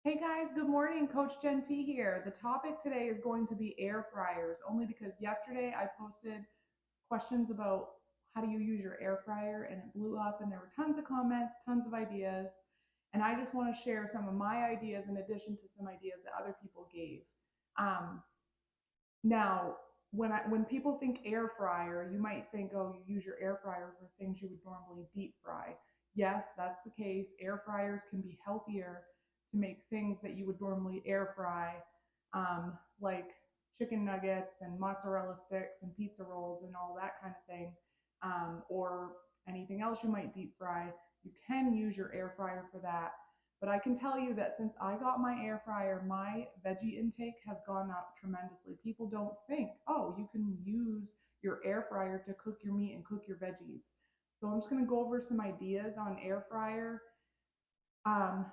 Hey guys, good morning. Coach Jen T here. The topic today is going to be air fryers, only because yesterday I posted questions about how do you use your air fryer and it blew up and there were tons of comments, tons of ideas, and I just want to share some of my ideas in addition to some ideas that other people gave. Um, Now, when people think air fryer, you might think, oh, you use your air fryer for things you would normally deep fry. Yes, that's the case. Air fryers can be healthier to make things that you would normally air fry, like chicken nuggets and mozzarella sticks and pizza rolls and all that kind of thing, or anything else you might deep fry. You can use your air fryer for that. But I can tell you that since I got my air fryer, my veggie intake has gone up tremendously. People don't think, oh, you can use your air fryer to cook your meat and cook your veggies. So I'm just going to go over some ideas on air fryer um,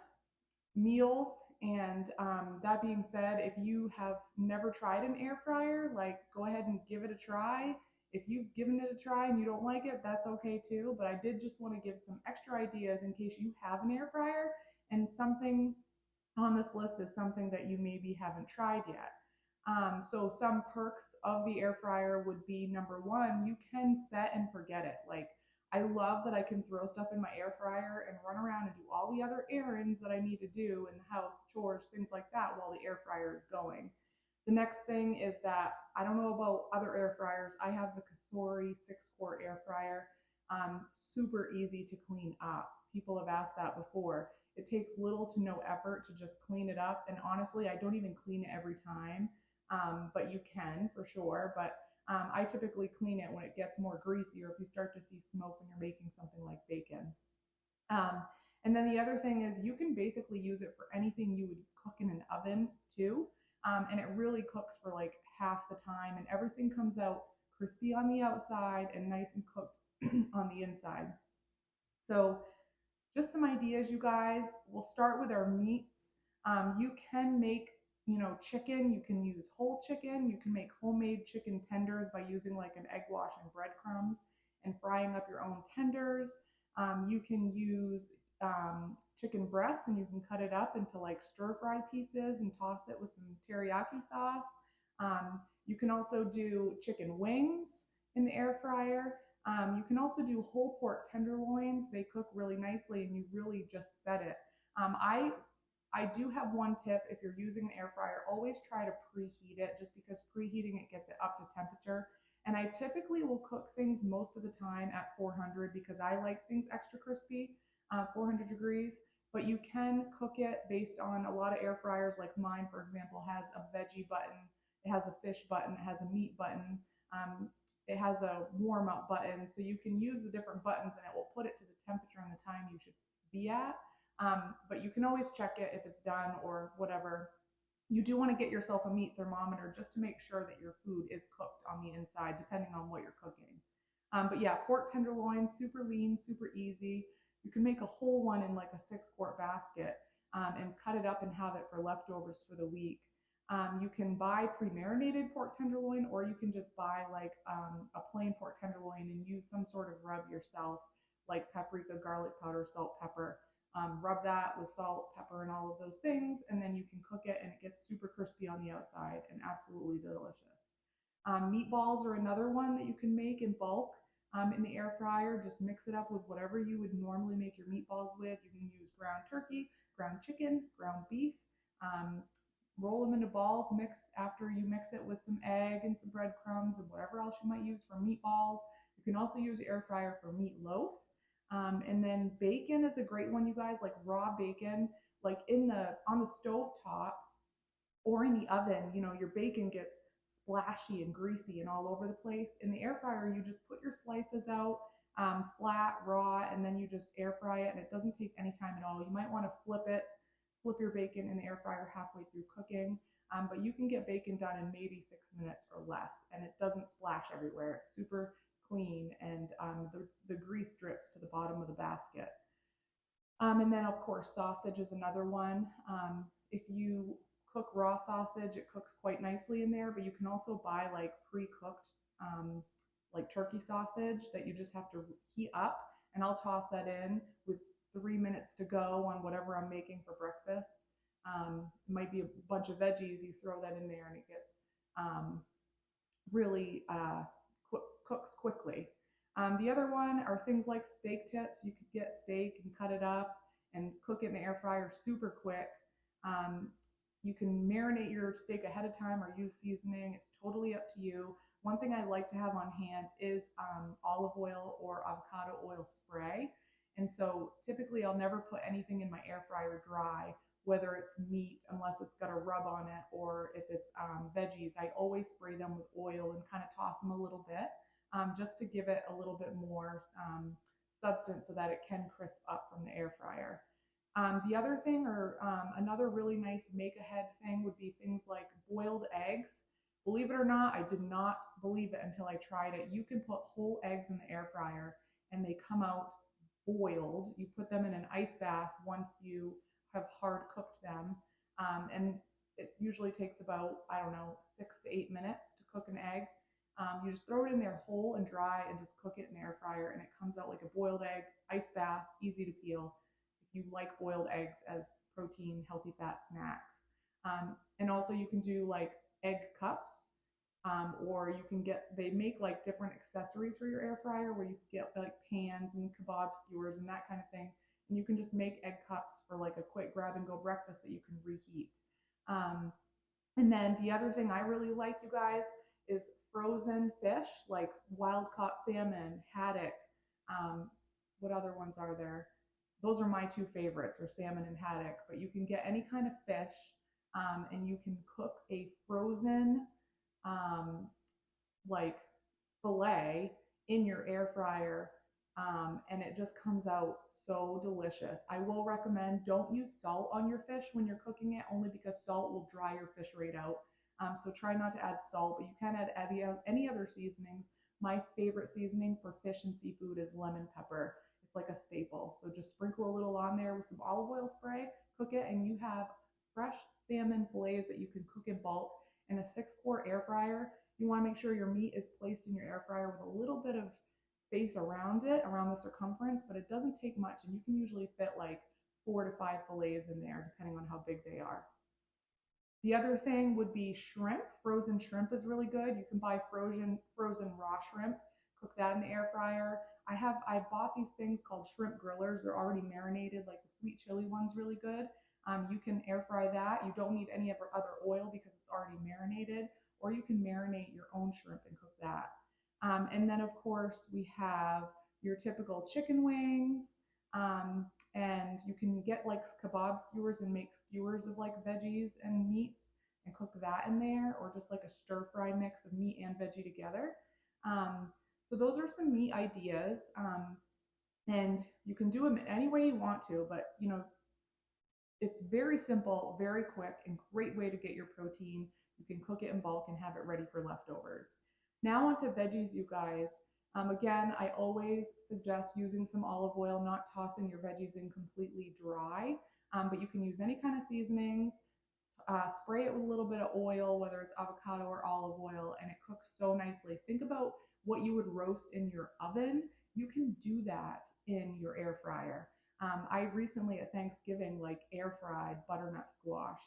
meals. And that being said, if you have never tried an air fryer, like go ahead and give it a try. If you've given it a try and you don't like it, that's okay too. But I did just want to give some extra ideas in case you have an air fryer and something on this list is something that you maybe haven't tried yet. So some perks of the air fryer would be number one, you can set and forget it. Like I love that I can throw stuff in my air fryer and run around and do all the other errands that I need to do in the house, chores, things like that while the air fryer is going. The next thing is that I don't know about other air fryers. I have the Kasori 6-quart air fryer. Super easy to clean up. People have asked that before. It takes little to no effort to just clean it up. And honestly, I don't even clean it every time, but you can for sure. But I typically clean it when it gets more greasy or if you start to see smoke when you're making something like bacon. Um, and then the other thing is you can basically use it for anything you would cook in an oven too. And it really cooks for like half the time and everything comes out crispy on the outside and nice and cooked on the inside. So just some ideas, you guys. We'll start with our meats. You can make, chicken. You can use whole chicken. You can make homemade chicken tenders by using like an egg wash and breadcrumbs and frying up your own tenders. You can use chicken breasts and you can cut it up into like stir fry pieces and toss it with some teriyaki sauce. You can also do chicken wings in the air fryer. You can also do whole pork tenderloins. They cook really nicely, and you really just set it. I do have one tip. If you're using the air fryer, always try to preheat it, just because preheating it gets it up to temperature. And I typically will cook things most of the time at 400 because I like things extra crispy, 400 degrees. But you can cook it based on a lot of air fryers, like mine, for example, has a veggie button, it has a fish button, it has a meat button. Um, it has a warm up button, so you can use the different buttons and it will put it to the temperature and the time you should be at. But you can always check it if it's done or whatever. You do want to get yourself a meat thermometer just to make sure that your food is cooked on the inside, depending on what you're cooking. But yeah, pork tenderloin, super lean, super easy. You can make a whole one in like a 6-quart basket and cut it up and have it for leftovers for the week. You can buy pre-marinated pork tenderloin, or you can just buy like a plain pork tenderloin and use some sort of rub yourself, like paprika, garlic powder, salt, pepper. Rub that with salt, pepper, and all of those things, and then you can cook it, and it gets super crispy on the outside and absolutely delicious. Meatballs are another one that you can make in bulk in the air fryer. Just mix it up with whatever you would normally make your meatballs with. You can use ground turkey, ground chicken, ground beef. Um, Roll them into balls mixed after you mix it with some egg and some breadcrumbs and whatever else you might use for meatballs. You can also use your air fryer for meatloaf. And then bacon is a great one, you guys, like raw bacon, like in the on the stove top or in the oven, your bacon gets splashy and greasy and all over the place. In the air fryer, you just put your slices out flat, raw, and then you just air fry it, and it doesn't take any time at all. You might want to flip your bacon in the air fryer halfway through cooking, but you can get bacon done in maybe 6 minutes or less, and it doesn't splash everywhere. It's super clean, and the grease drips to the bottom of the basket. And then, of course, sausage is another one. If you cook raw sausage, it cooks quite nicely in there, but you can also buy like pre cooked, like turkey sausage that you just have to heat up. And I'll toss that in with 3 minutes to go on whatever I'm making for breakfast. It might be a bunch of veggies, you throw that in there and it gets um, really cooks quickly. The other one are things like steak tips. You could get steak and cut it up and cook it in the air fryer super quick. Um, you can marinate your steak ahead of time or use seasoning. It's totally up to you. One thing I like to have on hand is olive oil or avocado oil spray. And so typically I'll never put anything in my air fryer dry, whether it's meat, unless it's got a rub on it, or if it's veggies. I always spray them with oil and kind of toss them a little bit, just to give it a little bit more substance so that it can crisp up from the air fryer. The other thing, or another really nice make ahead thing, would be things like boiled eggs. Believe it or not, I did not believe it until I tried it. You can put whole eggs in the air fryer and they come out boiled. You put them in an ice bath once you have hard cooked them. And it usually takes about, I don't know, 6 to 8 minutes to cook an egg. You just throw it in there whole and dry and just cook it in the air fryer, and it comes out like a boiled egg, ice bath, easy to peel. If you like boiled eggs as protein, healthy fat snacks. And also you can do like egg cups, or you can get, they make like different accessories for your air fryer where you can get like pans and kebab skewers and that kind of thing. And you can just make egg cups for like a quick grab and go breakfast that you can reheat. Um, and then the other thing I really like, you guys, is frozen fish like wild caught salmon, haddock. Um, what other ones are there? Those are my two favorites, are salmon and haddock. But you can get any kind of fish, and you can cook a frozen um, like fillet in your air fryer, and it just comes out so delicious. I will recommend, don't use salt on your fish when you're cooking it, only because salt will dry your fish right out. So try not to add salt, but you can add any other seasonings. My favorite seasoning for fish and seafood is lemon pepper. It's like a staple. So just sprinkle a little on there with some olive oil spray, cook it, and you have fresh salmon fillets that you can cook in bulk in a 6-quart air fryer. You want to make sure your meat is placed in your air fryer with a little bit of space around it, around the circumference, but it doesn't take much, and you can usually fit like 4 to 5 fillets in there, depending on how big they are. The other thing would be shrimp. Frozen shrimp is really good. You can buy frozen raw shrimp, cook that in the air fryer. I bought these things called shrimp grillers. They're already marinated, like the sweet chili one's really good. You can air fry that. You don't need any other oil because it's already marinated, or you can marinate your own shrimp and cook that. And then of course we have your typical chicken wings, and you can get like kebab skewers and make skewers of like veggies and meats and cook that in there, or just like a stir fry mix of meat and veggie together. So those are some meat ideas, and you can do them any way you want to, but it's very simple, very quick, and great way to get your protein. You can cook it in bulk and have it ready for leftovers. Now onto veggies, you guys. Again, I always suggest using some olive oil, not tossing your veggies in completely dry, but you can use any kind of seasonings. Spray it with a little bit of oil, whether it's avocado or olive oil, and it cooks so nicely. Think about what you would roast in your oven. You can do that in your air fryer. I recently at Thanksgiving like air fried butternut squash.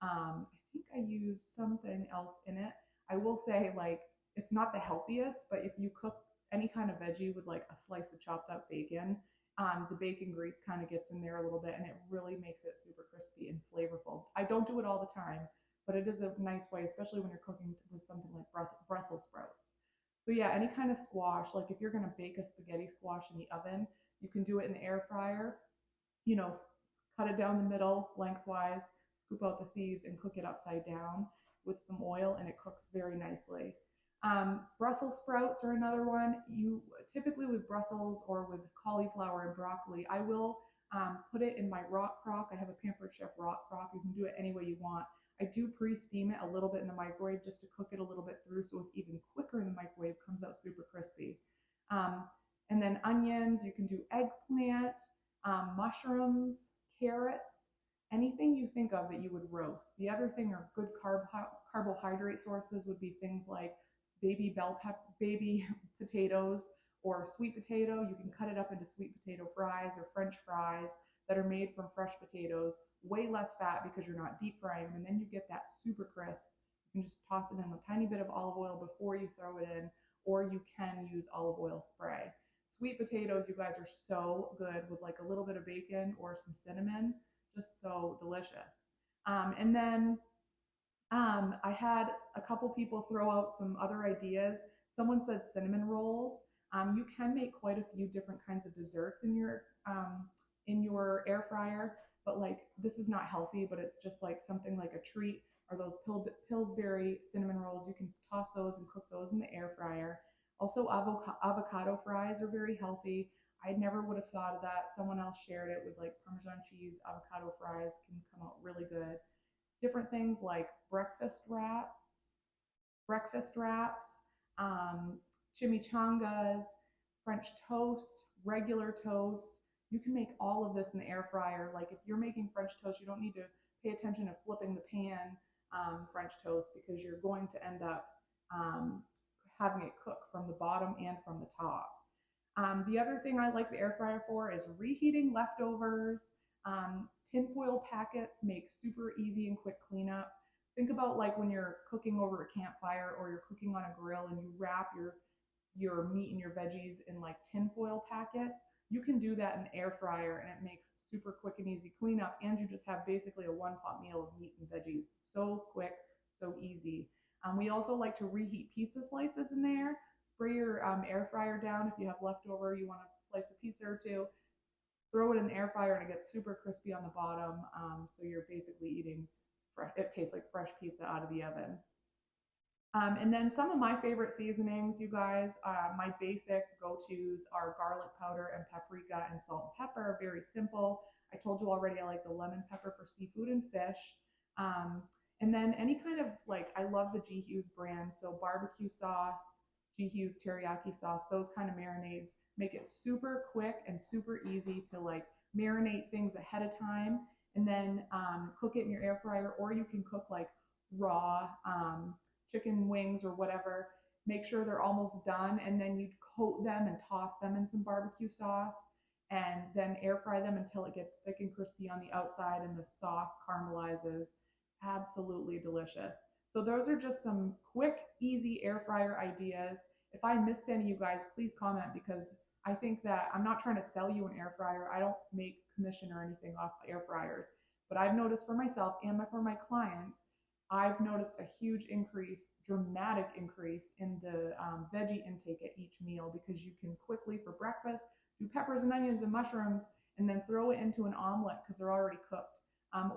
I think I used something else in it. I will say, like, it's not the healthiest, but if you cook any kind of veggie with like a slice of chopped up bacon, the bacon grease kind of gets in there a little bit and it really makes it super crispy and flavorful. I don't do it all the time, but it is a nice way, especially when you're cooking with something like Brussels sprouts. So yeah, any kind of squash, like if you're going to bake a spaghetti squash in the oven, you can do it in the air fryer, you know, cut it down the middle lengthwise, scoop out the seeds and cook it upside down with some oil, and it cooks very nicely. Brussels sprouts are another one. You typically, with Brussels or with cauliflower and broccoli, I will put it in my rock crock. I have a Pampered Chef rock crock. You can do it any way you want. I do pre-steam it a little bit in the microwave just to cook it a little bit through, so it's even quicker in the microwave, comes out super crispy. Um, and then onions, you can do eggplant, mushrooms, carrots, anything you think of that you would roast. The other thing are good carbohydrate sources would be things like baby potatoes or sweet potato. You can cut it up into sweet potato fries or French fries. that are made from fresh potatoes, way less fat because you're not deep frying them, and then you get that super crisp. You can just toss it in a tiny bit of olive oil before you throw it in, or you can use olive oil spray. Sweet potatoes, you guys, are so good with like a little bit of bacon or some cinnamon, just so delicious. And then I had a couple people throw out some other ideas. Someone said cinnamon rolls. You can make quite a few different kinds of desserts in your air fryer, but like this is not healthy, but it's just like something like a treat. Or those Pillsbury cinnamon rolls, you can toss those and cook those in the air fryer. Also, avocado fries are very healthy. I never would have thought of that. Someone else shared it with like Parmesan cheese. Avocado fries can come out really good. Different things like breakfast wraps, um, chimichangas, French toast, regular toast. You can make all of this in the air fryer. Like if you're making French toast, you don't need to pay attention to flipping the pan French toast because you're going to end up um, having it cook from the bottom and from the top. The other thing I like the air fryer for is reheating leftovers. Tinfoil packets make super easy and quick cleanup. Think about like when you're cooking over a campfire or you're cooking on a grill and you wrap your meat and your veggies in like tinfoil packets. You can do that in the air fryer and it makes super quick and easy cleanup, and you just have basically a one pot meal of meat and veggies. So quick, so easy. We also like to reheat pizza slices in there. Spray your air fryer down if you have leftover, you want a slice of pizza or two. Throw it in the air fryer and it gets super crispy on the bottom. So you're basically eating fresh. It tastes like fresh pizza out of the oven. And then some of my favorite seasonings, you guys, my basic go-tos are garlic powder and paprika and salt and pepper. Very simple. I told you already I like the lemon pepper for seafood and fish. Um, and then any kind of like, I love the G Hughes brand. So barbecue sauce, G Hughes teriyaki sauce, those kind of marinades make it super quick and super easy to like marinate things ahead of time and then cook it in your air fryer, or you can cook like raw chicken wings or whatever. Make sure they're almost done, and then you coat them and toss them in some barbecue sauce, and then air fry them until it gets thick and crispy on the outside and the sauce caramelizes. Absolutely delicious. So those are just some quick, easy air fryer ideas. If I missed any, you guys, please comment because I think that I'm not trying to sell you an air fryer. I don't make commission or anything off air fryers, but I've noticed for myself and for my clients, I've noticed a huge increase, dramatic increase in the veggie intake at each meal because you can quickly for breakfast do peppers and onions and mushrooms and then throw it into an omelet because they're already cooked.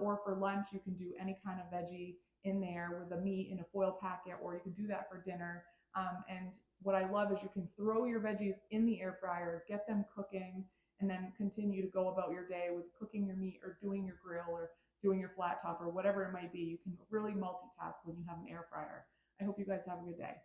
Or for lunch, you can do any kind of veggie in there with a meat in a foil packet, or you can do that for dinner. And what I love is you can throw your veggies in the air fryer, get them cooking, and then continue to go about your day with cooking your meat or doing your grill or doing your flat top or whatever it might be. You can really multitask when you have an air fryer. I hope you guys have a good day.